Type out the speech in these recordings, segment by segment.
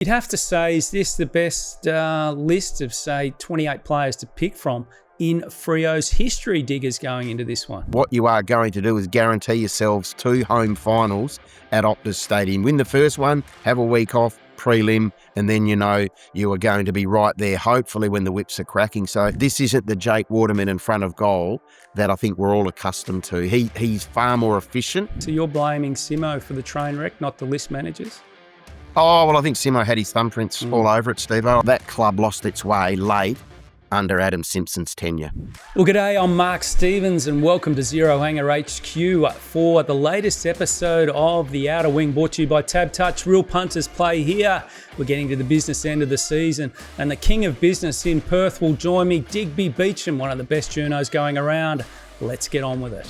You'd have to say, is this the best list of, say, 28 players to pick from in Freo's history, Diggers, going into this one? What you are going to do is guarantee yourselves 2 home finals at Optus Stadium. Win the first one, have a week off, prelim, and then you know you are going to be right there, hopefully, when the whips are cracking. So this isn't the Jake Waterman in front of goal that I think we're all accustomed to. He's far more efficient. So you're blaming Simo for the train wreck, not the list managers? Oh, well, I think Simo had his thumbprints all over it, Steve-O. That club lost its way late under Adam Simpson's tenure. Well, g'day, I'm Mark Stevens and welcome to Zero Hanger HQ for the latest episode of The Outer Wing, brought to you by TABtouch. Real punters play here. We're getting to the business end of the season and the king of business in Perth will join me, Digby Beacham, one of the best journos going around. Let's get on with it.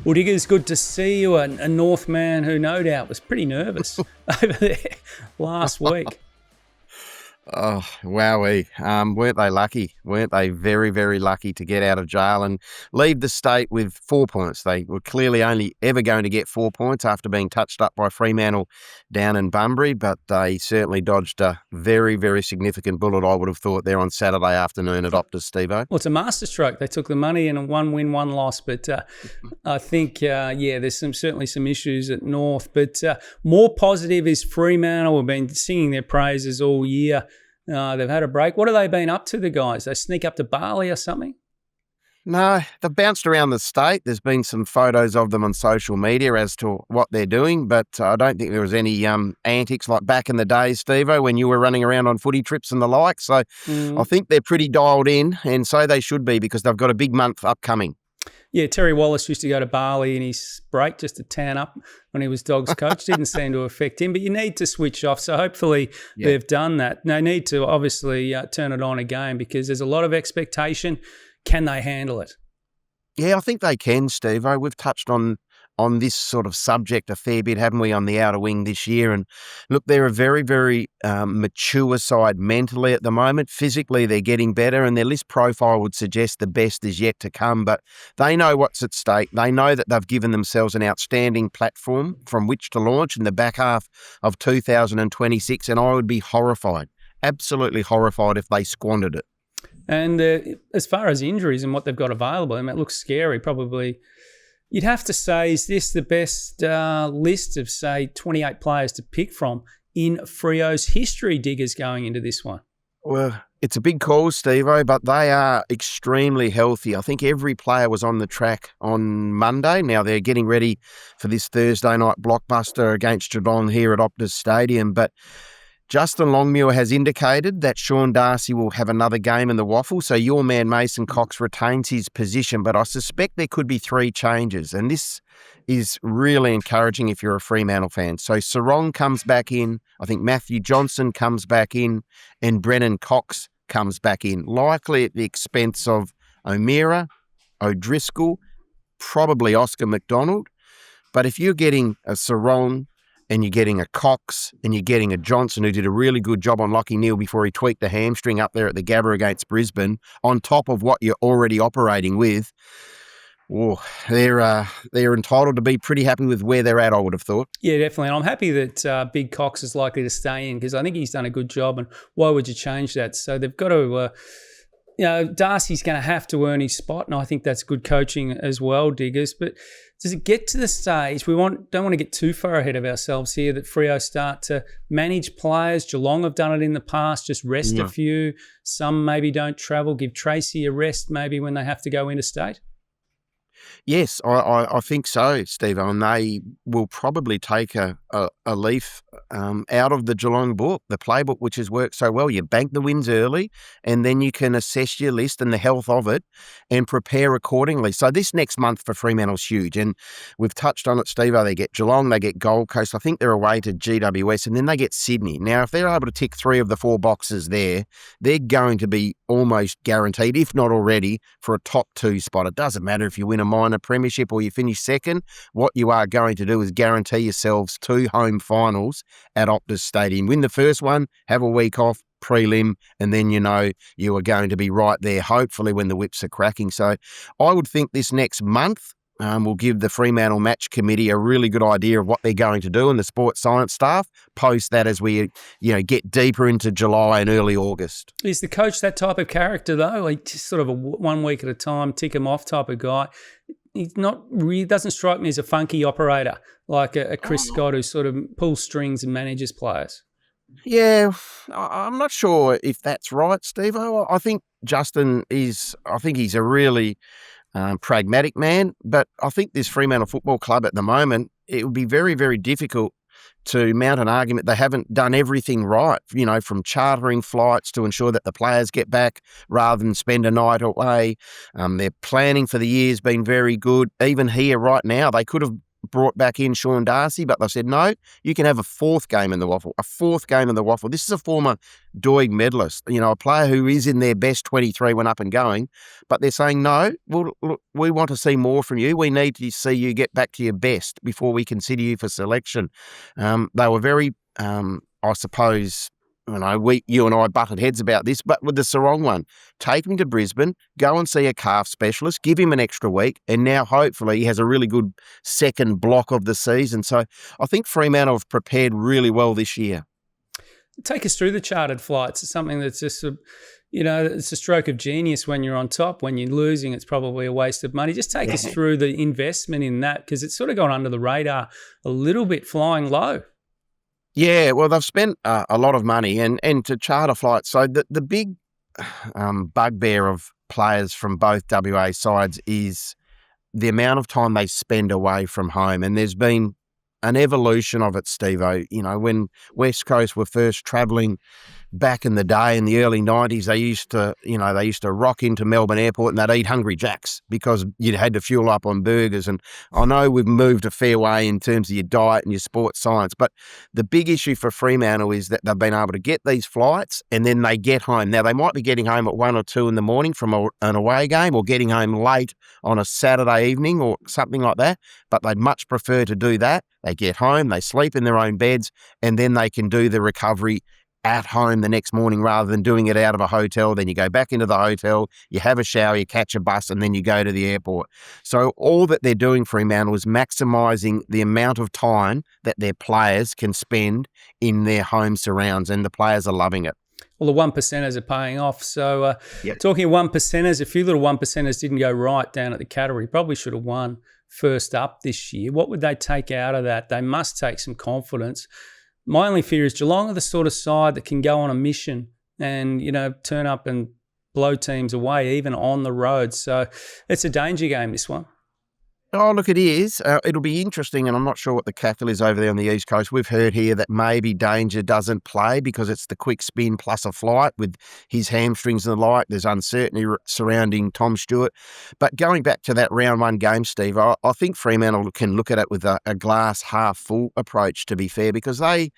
Well, Diggers, good to see you, a North man who no doubt was pretty nervous over there last week. Oh, wowee. Weren't they lucky? Weren't they very, very lucky to get out of jail and leave the state with 4 points? They were clearly only ever going to get 4 points after being touched up by Fremantle down in Bunbury, but they certainly dodged a very, very significant bullet, I would have thought, there on Saturday afternoon at Optus, Steve-O. Well, it's a masterstroke. They took the money in a 1 win, 1 loss, but I think, there's certainly some issues at North, but more positive is Fremantle. We've been singing their praises all year. They've had a break. What have they been up to, the guys? They sneak up to Bali or something? No, they've bounced around the state. There's been some photos of them on social media as to what they're doing, but I don't think there was any antics like back in the day, Steve-O, when you were running around on footy trips and the like. So I think they're pretty dialed in, and so they should be, because they've got a big month upcoming. Yeah, Terry Wallace used to go to Bali in his break just to tan up when he was Dogs coach. Didn't seem to affect him, but you need to switch off. So hopefully they've done that. They need to obviously turn it on again, because there's a lot of expectation. Can they handle it? Yeah, I think they can, Steve-O. We've touched on this sort of subject a fair bit, haven't we, on the outer wing this year? And look, they're a very, very mature side mentally at the moment. Physically, they're getting better, and their list profile would suggest the best is yet to come. But they know what's at stake. They know that they've given themselves an outstanding platform from which to launch in the back half of 2026, and I would be horrified, absolutely horrified, if they squandered it. And as far as injuries and what they've got available, I mean, it looks scary. Probably, you'd have to say, is this the best list of, say, 28 players to pick from in Freo's history, Diggers, going into this one? Well, it's a big call, Steve-O, but they are extremely healthy. I think every player was on the track on Monday. Now they're getting ready for this Thursday night blockbuster against Geelong here at Optus Stadium, but Justin Longmuir has indicated that Sean Darcy will have another game in the waffle, so your man Mason Cox retains his position, but I suspect there could be 3 changes, and this is really encouraging if you're a Fremantle fan. So Serong comes back in, I think Matthew Johnson comes back in, and Brennan Cox comes back in, likely at the expense of O'Meara, O'Driscoll, probably Oscar McDonald. But if you're getting a Serong, and you're getting a Cox, and you're getting a Johnson, who did a really good job on Lachie Neale before he tweaked the hamstring up there at the Gabba against Brisbane, on top of what you're already operating with, they're entitled to be pretty happy with where they're at, I would have thought. Yeah, definitely. And I'm happy that Big Cox is likely to stay in, because I think he's done a good job, and why would you change that? So they've got to... Darcy's going to have to earn his spot, and I think that's good coaching as well, Diggers. But does it get to the stage, don't want to get too far ahead of ourselves here, that Freo start to manage players? Geelong have done it in the past, just rest a few. Some maybe don't travel, give Tracy a rest maybe when they have to go interstate. Yes, I think so, Steve, and they will probably take a leaf out of the Geelong book, the playbook, which has worked so well. You bank the wins early, and then you can assess your list and the health of it and prepare accordingly. So this next month for Fremantle's huge, and we've touched on it, Steve. They get Geelong, they get Gold Coast. I think they're away to GWS, and then they get Sydney. Now, if they're able to tick 3 of the 4 boxes there, they're going to be almost guaranteed, if not already, for a top 2 spot. It doesn't matter if you win a minor premiership or you finish second. What you are going to do is guarantee yourselves 2 home finals at Optus Stadium. Win the first one, have a week off, prelim, and then you know you are going to be right there, hopefully, when the whips are cracking. So I would think this next month will give the Fremantle Match Committee a really good idea of what they're going to do, and the sports science staff post that as we get deeper into July and early August. Is the coach that type of character though? Like just sort of a 1 week at a time, tick him off type of guy. He's not really, doesn't strike me as a funky operator like a Chris Scott who sort of pulls strings and manages players. Yeah, I'm not sure if that's right, Steve. I think Justin he's a really pragmatic man, but I think this Fremantle Football Club at the moment, it would be very, very difficult to mount an argument they haven't done everything right, from chartering flights to ensure that the players get back rather than spend a night away. Their planning for the year's been very good. Even here right now, they could have brought back in Sean Darcy, but they said, no, you can have a fourth game in the Waffle. This is a former Doig medalist, a player who is in their best 23 when up and going, but they're saying, no, well, look, we want to see more from you. We need to see you get back to your best before we consider you for selection. They were very, I suppose, you and I butted heads about this, but with the Serong one, take him to Brisbane, go and see a calf specialist, give him an extra week, and now hopefully he has a really good second block of the season. So I think Fremantle have prepared really well this year. Take us through the chartered flights. It's something that's just, it's a stroke of genius when you're on top. When you're losing, it's probably a waste of money. Just take us through the investment in that, because it's sort of gone under the radar a little bit, flying low. Yeah, well, they've spent a lot of money and to charter flights. So the big bugbear of players from both WA sides is the amount of time they spend away from home. And there's been an evolution of it, Steve-O. When West Coast were first travelling back in the day in the early 90s, they used to rock into Melbourne Airport and they'd eat Hungry Jacks because you'd had to fuel up on burgers. And I know we've moved a fair way in terms of your diet and your sports science, but the big issue for Fremantle is that they've been able to get these flights and then they get home. Now, they might be getting home at 1 or 2 in the morning from an away game or getting home late on a Saturday evening or something like that, but they'd much prefer to do that. They get home, they sleep in their own beds, and then they can do the recovery at home the next morning rather than doing it out of a hotel. Then you go back into the hotel, you have a shower, you catch a bus, and then you go to the airport. So all that they're doing, Fremantle, is maximising the amount of time that their players can spend in their home surrounds, and the players are loving it. Well, the 1%ers are paying off. So talking of 1%ers, a few little 1%ers didn't go right down at the Cattery. Probably should have won first up this year. What would they take out of that? They must take some confidence. My only fear is Geelong are the sort of side that can go on a mission and, turn up and blow teams away, even on the road. So it's a danger game, this one. Oh, look, it is. It'll be interesting, and I'm not sure what the cackle is over there on the East Coast. We've heard here that maybe Danger doesn't play because it's the quick spin plus a flight with his hamstrings and the like. There's uncertainty surrounding Tom Stewart. But going back to that round one game, Steve, I think Fremantle can look at it with a glass half full approach, to be fair, because they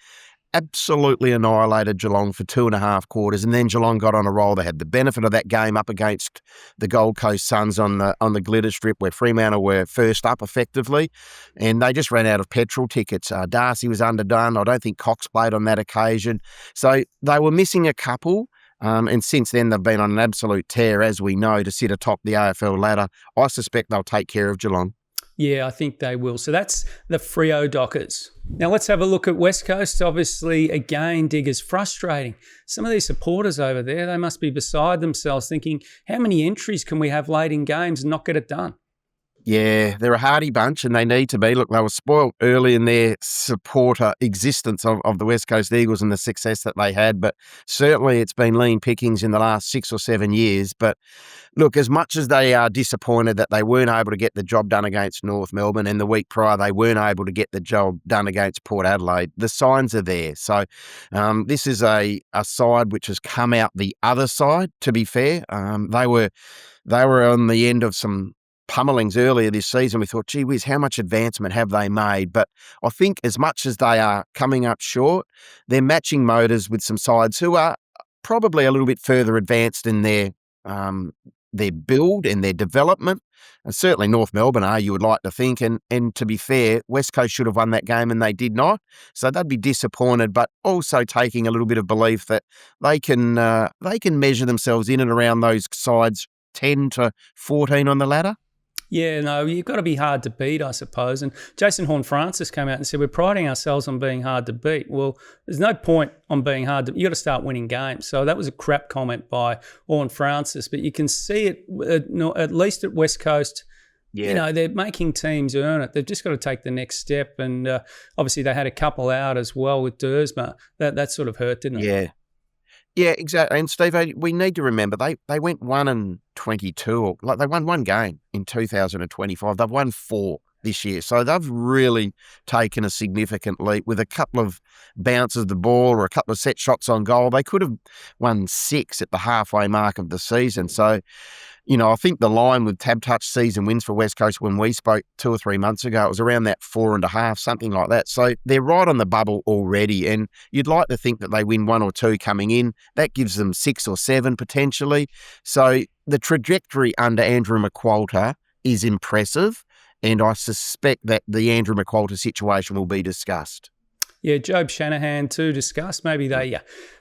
absolutely annihilated Geelong for 2.5 quarters, and then Geelong got on a roll. They had the benefit of that game up against the Gold Coast Suns on the glitter strip where Fremantle were first up effectively, and they just ran out of petrol tickets. Darcy was underdone. I don't think Cox played on that occasion. So they were missing a couple. And since then, they've been on an absolute tear, as we know, to sit atop the AFL ladder. I suspect they'll take care of Geelong. Yeah, I think they will. So that's the Freo Dockers. Now let's have a look at West Coast. Obviously, again, Digger's frustrating. Some of these supporters over there, they must be beside themselves thinking, how many entries can we have late in games and not get it done? Yeah, they're a hardy bunch and they need to be. Look, they were spoiled early in their supporter existence of the West Coast Eagles and the success that they had, but certainly it's been lean pickings in the last 6 or 7 years. But look, as much as they are disappointed that they weren't able to get the job done against North Melbourne, and the week prior they weren't able to get the job done against Port Adelaide, the signs are there. So this is a side which has come out the other side, to be fair. They were on the end of some pummelings earlier this season. We thought, gee whiz, how much advancement have they made? But I think as much as they are coming up short, they're matching motors with some sides who are probably a little bit further advanced in their build and their development. And certainly North Melbourne are, you would like to think. And to be fair, West Coast should have won that game and they did not. So they'd be disappointed, but also taking a little bit of belief that they can measure themselves in and around those sides 10 to 14 on the ladder. Yeah, no, you've got to be hard to beat, I suppose. And Jason Horne-Francis came out and said, we're priding ourselves on being hard to beat. Well, there's no point on being hard to beat. You've got to start winning games. So that was a crap comment by Horne-Francis. But you can see it, at least at West Coast, they're making teams earn it. They've just got to take the next step. And obviously they had a couple out as well with Dersma. That sort of hurt, didn't it? Yeah. Yeah, exactly. And Steve, we need to remember they went 1-22, like they won one game in 2025. They've won 4 this year. So they've really taken a significant leap with a couple of bounces of the ball or a couple of set shots on goal. They could have won 6 at the halfway mark of the season. So, I think the line with TABtouch season wins for West Coast when we spoke 2 or 3 months ago, it was around that 4.5, something like that. So they're right on the bubble already. And you'd like to think that they win 1 or 2 coming in. That gives them 6 or 7 potentially. So the trajectory under Andrew McQualter is impressive. And I suspect that the Andrew McQualter situation will be discussed. Yeah, Job Shanahan to discuss. Maybe they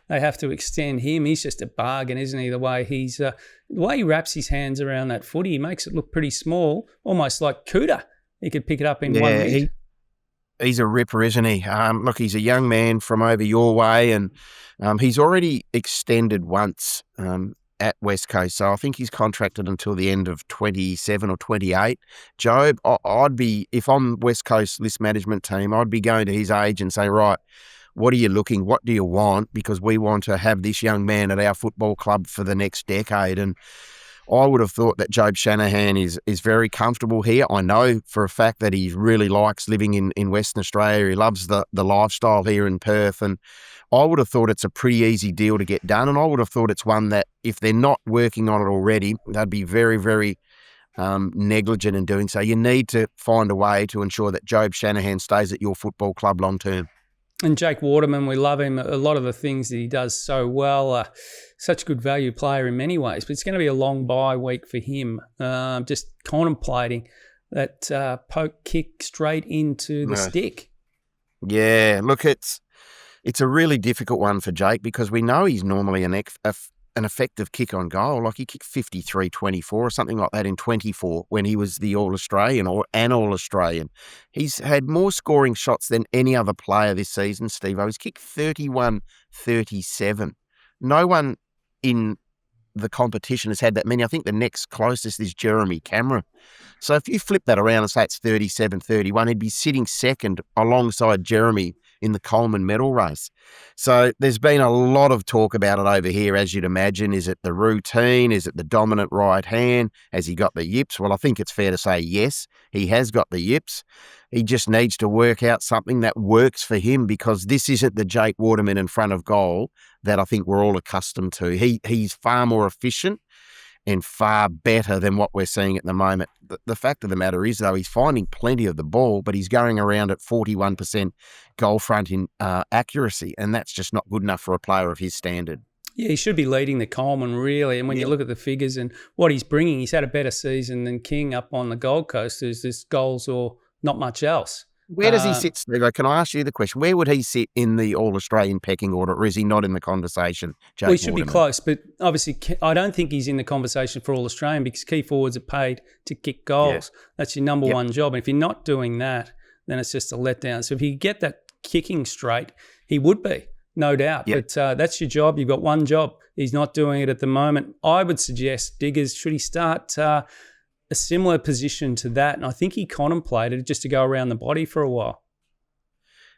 have to extend him. He's just a bargain, isn't he? The way the way he wraps his hands around that footy, he makes it look pretty small, almost like Cooter. He could pick it up in 1 minute. He's a ripper, isn't he? Look, he's a young man from over your way, and he's already extended once at West Coast. So I think he's contracted until the end of 27 or 28. Job, I'd be, if I'm West Coast list management team, I'd be going to his age and say, right, what are you looking? What do you want? Because we want to have this young man at our football club for the next decade. And I would have thought that Job Shanahan is very comfortable here. I know for a fact that he really likes living in Western Australia. He loves the lifestyle here in Perth. And I would have thought it's a pretty easy deal to get done. And I would have thought it's one that if they're not working on it already, they'd be very, very negligent in doing so. You need to find a way to ensure that Job Shanahan stays at your football club long term. And Jake Waterman, we love him. A lot of the things that he does so well. Such a good value player in many ways. But it's going to be a long bye week for him. Just contemplating that poke kick straight into the stick. Yeah, look, it's a really difficult one for Jake because we know he's normally an effective kick on goal. Like he kicked 53-24 or something like that in 24 when he was the All-Australian or an All-Australian. He's had more scoring shots than any other player this season, Steve-O. He's kicked 31-37. No one in the competition has had that many. I think the next closest is Jeremy Cameron. So if you flip that around and say it's 37-31, he'd be sitting second alongside Jeremy in the Coleman medal race. So there's been a lot of talk about it over here, as you'd imagine. Is it the routine? Is it the dominant right hand? Has he got the yips? Well, I think it's fair to say yes, he has got the yips. He just needs to work out something that works for him because this isn't the Jake Waterman in front of goal that I think we're all accustomed to. He's far more efficient and far better than what we're seeing at the moment. The fact of the matter is, though, he's finding plenty of the ball, but he's going around at 41% goal front in accuracy, and that's just not good enough for a player of his standard. Yeah, he should be leading the Coleman, really. And when you look at the figures and what he's bringing, he's had a better season than King up on the Gold Coast. There's this goals or not much else. Where does he sit, Steve? Can I ask you the question? Where would he sit in the All-Australian pecking order, or is he not in the conversation, Jake Well, he should Waterman? be close, but obviously I don't think he's in the conversation for All-Australian because key forwards are paid to kick goals. Yeah. That's your number one job. And if you're not doing that, then it's just a letdown. So if you get that kicking straight, he would be, no doubt. Yep. But that's your job. You've got one job. He's not doing it at the moment. I would suggest Diggers, should he start a similar position to that? And I think he contemplated just to go around the body for a while.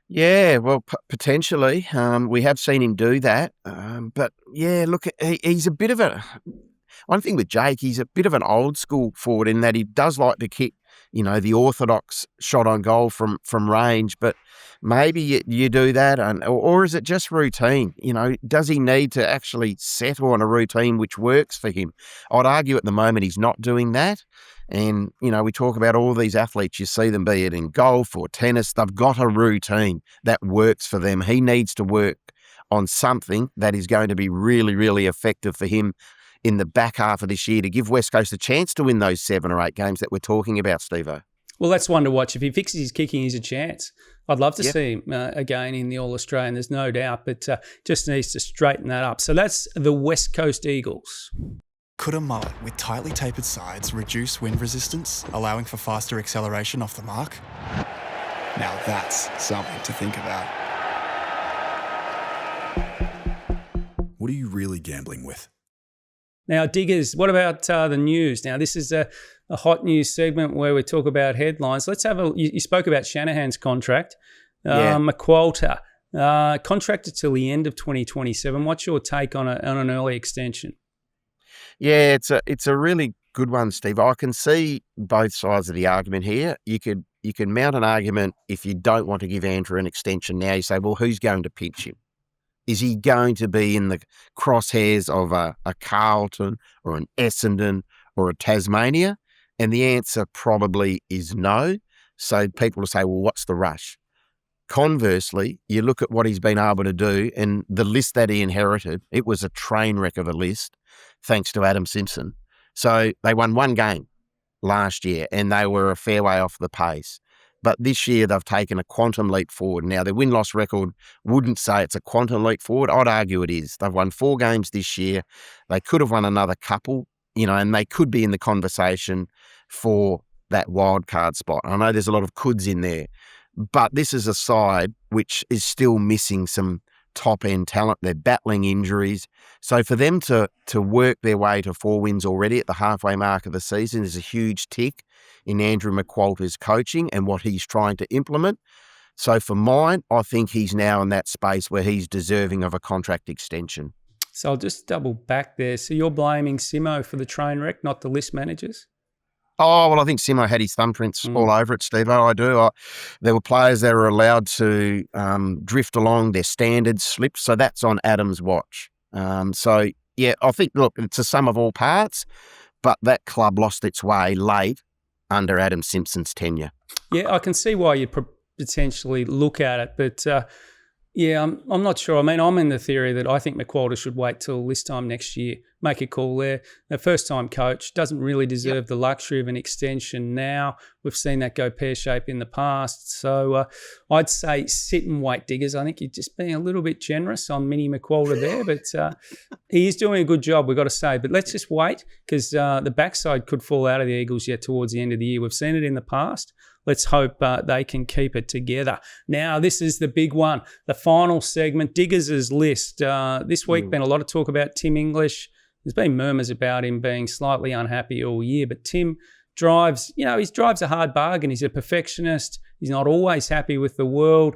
Yeah, well, potentially. We have seen him do that. But, yeah, look, he's a bit of a... One thing with Jake, he's a bit of an old school forward in that he does like to kick, the orthodox shot on goal from range. But maybe you do that, or is it just routine? Does he need to actually settle on a routine which works for him? I'd argue at the moment he's not doing that. And, we talk about all these athletes, you see them, be it in golf or tennis, they've got a routine that works for them. He needs to work on something that is going to be really, really effective for him in the back half of this year to give West Coast a chance to win those 7 or 8 games that we're talking about, Steve-O. Well, that's one to watch. If he fixes his kicking, he's a chance. I'd love to see him again in the All-Australian, there's no doubt, but just needs to straighten that up. So that's the West Coast Eagles. Could a mullet with tightly tapered sides reduce wind resistance, allowing for faster acceleration off the mark? Now that's something to think about. What are you really gambling with? Now, Diggers, what about the news? Now, this is a hot news segment where we talk about headlines. Let's have you spoke about Shanahan's contract. McQualter, contracted till the end of 2027. What's your take on an early extension? Yeah, it's a really good one, Steve. I can see both sides of the argument here. You could mount an argument if you don't want to give Andrew an extension now. You say, well, who's going to pinch him? Is he going to be in the crosshairs of a Carlton or an Essendon or a Tasmania? And the answer probably is no. So people will say, well, what's the rush? Conversely, you look at what he's been able to do and the list that he inherited, it was a train wreck of a list, thanks to Adam Simpson. So they won one game last year and they were a fair way off the pace. But this year they've taken a quantum leap forward. Now, their win-loss record wouldn't say it's a quantum leap forward. I'd argue it is. They've won 4 games this year. They could have won another couple, and they could be in the conversation for that wild card spot. I know there's a lot of coulds in there, but this is a side which is still missing some top-end talent. They're battling injuries. So for them to work their way to 4 wins already at the halfway mark of the season is a huge tick in Andrew McQualter's coaching and what he's trying to implement. So for mine, I think he's now in that space where he's deserving of a contract extension. So I'll just double back there. So you're blaming Simo for the train wreck, not the list managers? Oh, well, I think Simo had his thumbprints all over it, Steve. I do. There were players that were allowed to drift along, their standards slipped, so that's on Adam's watch. So, yeah, I think, look, it's a sum of all parts, but that club lost its way late under Adam Simpson's tenure. Yeah, I can see why you potentially look at it, but yeah, I'm not sure. I mean, I'm in the theory that I think McQualter should wait till this time next year, make a call there. The first-time coach doesn't really deserve the luxury of an extension now. We've seen that go pear-shaped in the past. So I'd say sit and wait, Diggers. I think you're just being a little bit generous on Mini McQualter there, but he is doing a good job, we've got to say. But let's just wait because the backside could fall out of the Eagles yet towards the end of the year. We've seen it in the past. Let's hope they can keep it together. Now, this is the big one, the final segment, Diggers' list. This week, been a lot of talk about Tim English. There's been murmurs about him being slightly unhappy all year, but Tim drives, he drives a hard bargain. He's a perfectionist. He's not always happy with the world.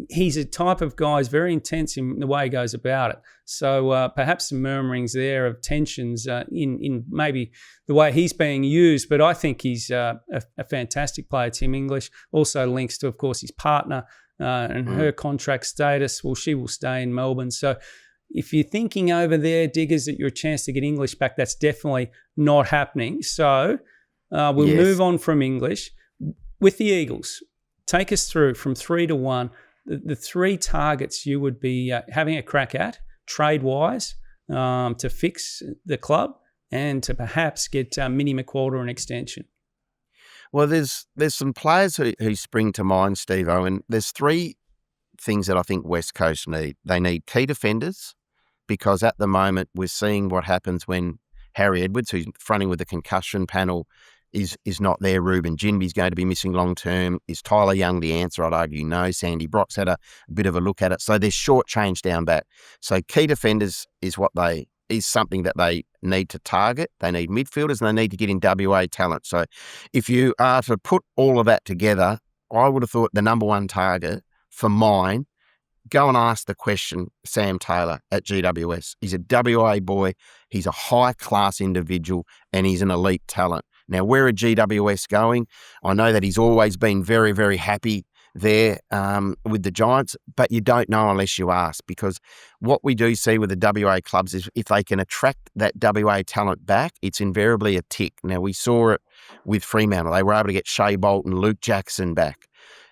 He's a type of guy who's very intense in the way he goes about it. So perhaps some murmurings there of tensions in maybe the way he's being used. But I think he's a fantastic player, Tim English. Also links to, of course, his partner and her contract status. Well, she will stay in Melbourne. So if you're thinking over there, Diggers, that you're a chance to get English back, that's definitely not happening. So we'll move on from English. With the Eagles, take us through from 3 to 1. The 3 targets you would be having a crack at, trade-wise, to fix the club and to perhaps get Mini McQualter an extension. Well, there's some players who spring to mind, Steve-O, and there's 3 things that I think West Coast need. They need key defenders because at the moment we're seeing what happens when Harry Edwards, who's fronting with the concussion panel, is not there. Ruben Jinby's going to be missing long term. Is Tyler Young the answer? I'd argue no. Sandy Brock's had a bit of a look at it. So there's short change down back. So key defenders is something that they need to target. They need midfielders and they need to get in WA talent. So if you are to put all of that together, I would have thought the number 1 target for mine, go and ask the question, Sam Taylor at GWS. He's a WA boy. He's a high-class individual and he's an elite talent. Now, where are GWS going? I know that he's always been very, very happy there with the Giants, but you don't know unless you ask, because what we do see with the WA clubs is if they can attract that WA talent back, it's invariably a tick. Now, we saw it with Fremantle. They were able to get Shea Bolt and Luke Jackson back.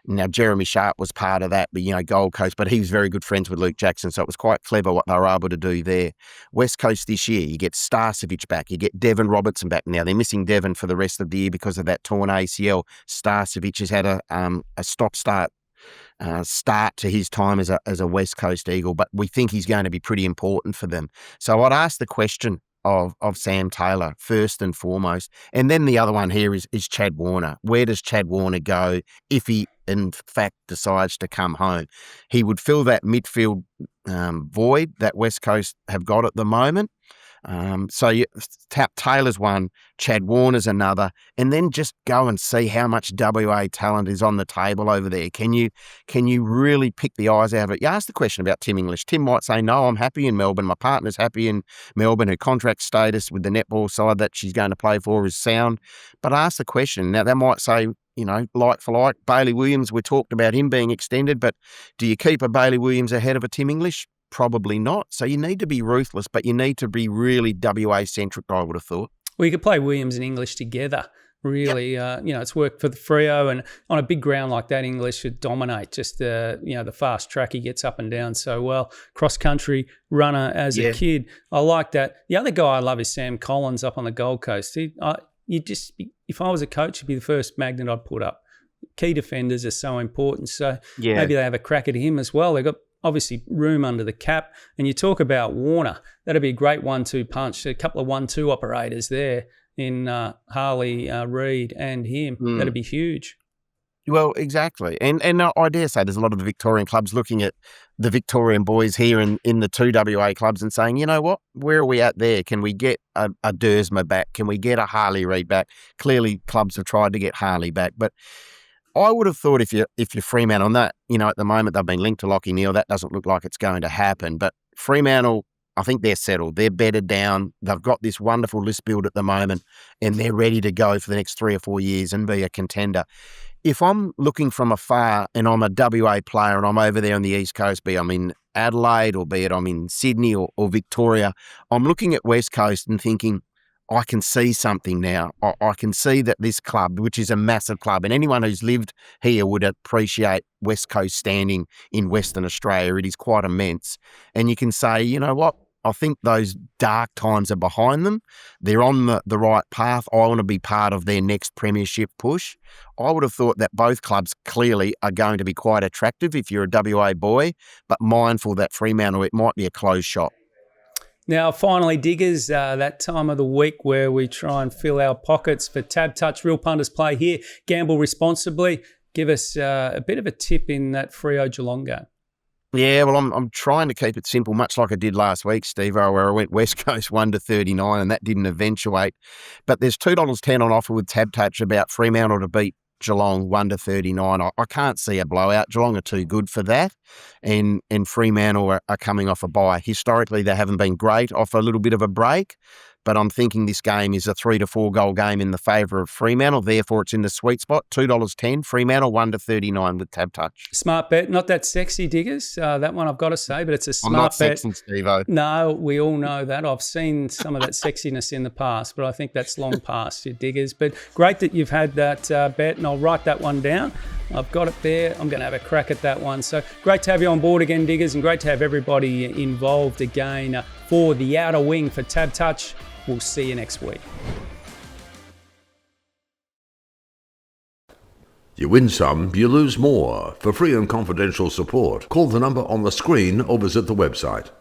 Now, Jeremy Sharp was part of that, but, Gold Coast, but he was very good friends with Luke Jackson, so it was quite clever what they were able to do there. West Coast this year, you get Starcevic back, you get Devon Robertson back. Now, they're missing Devon for the rest of the year because of that torn ACL. Starcevic has had a stop-start start to his time as a West Coast Eagle, but we think he's going to be pretty important for them. So I'd ask the question of Sam Taylor, first and foremost. And then the other one here is Chad Warner. Where does Chad Warner go if he, in fact, decides to come home? He would fill that midfield void that West Coast have got at the moment. Taylor's one, Chad Warner's another, and then just go and see how much WA talent is on the table over there. Can you really pick the eyes out of it? You ask the question about Tim English. Tim might say, no, I'm happy in Melbourne. My partner's happy in Melbourne. Her contract status with the netball side that she's going to play for is sound. But ask the question. Now, they might say, like for like, Bailey Williams, we talked about him being extended, but do you keep a Bailey Williams ahead of a Tim English? Probably not. So you need to be ruthless, but you need to be really WA-centric, I would have thought. Well, you could play Williams and English together, really. Yep. It's worked for the Freo, and on a big ground like that, English should dominate. Just, the fast track, he gets up and down so well. Cross-country runner as a kid. I like that. The other guy I love is Sam Collins up on the Gold Coast. If I was a coach, he'd be the first magnet I'd put up. Key defenders are so important, so maybe they have a crack at him as well. They've got obviously room under the cap. And you talk about Warner, that'd be a great 1-2 punch. A couple of 1-2 operators there in Harley, Reid and him. That'd be huge. Well, exactly. And I dare say there's a lot of the Victorian clubs looking at the Victorian boys here in the 2 WA clubs and saying, you know what, where are we at there? Can we get a Dersma back? Can we get a Harley Reid back? Clearly clubs have tried to get Harley back, but I would have thought if you're Fremantle on that, at the moment they've been linked to Lachie Neale, that doesn't look like it's going to happen. But Fremantle, I think they're settled. They're bedded down. They've got this wonderful list build at the moment, and they're ready to go for the next 3 or 4 years and be a contender. If I'm looking from afar and I'm a WA player and I'm over there on the East Coast, be I'm in Adelaide or be it I'm in Sydney or Victoria, I'm looking at West Coast and thinking, I can see something now. I can see that this club, which is a massive club, and anyone who's lived here would appreciate West Coast standing in Western Australia. It is quite immense. And you can say, you know what? I think those dark times are behind them. They're on the right path. I want to be part of their next premiership push. I would have thought that both clubs clearly are going to be quite attractive if you're a WA boy, but mindful that Fremantle, it might be a closed shop. Now, finally, Diggers, that time of the week where we try and fill our pockets for TABtouch. Real punters play here. Gamble responsibly. Give us a bit of a tip in that Freo Geelong game. Yeah, well, I'm trying to keep it simple, much like I did last week, Steve, where I went West Coast 1-39, and that didn't eventuate. But there's $2.10 on offer with TABtouch about Fremantle to beat Geelong 1-39. I can't see a blowout. Geelong are too good for that, and Fremantle are coming off a bye. Historically, they haven't been great, off a little bit of a break, but I'm thinking this game is a 3 to 4 goal game in the favour of Fremantle. Therefore, it's in the sweet spot. $2.10. Fremantle 1-39 with TABtouch. Smart bet. Not that sexy, Diggers. That one I've got to say, but it's a smart bet. I'm not sexy, Steve-o. No, we all know that. I've seen some of that sexiness in the past, but I think that's long past, you Diggers. But great that you've had that bet, and I'll write that one down. I've got it there. I'm going to have a crack at that one. So great to have you on board again, Diggers, and great to have everybody involved again for the outer wing for TABtouch. We'll see you next week. You win some, you lose more. For free and confidential support, call the number on the screen or visit the website.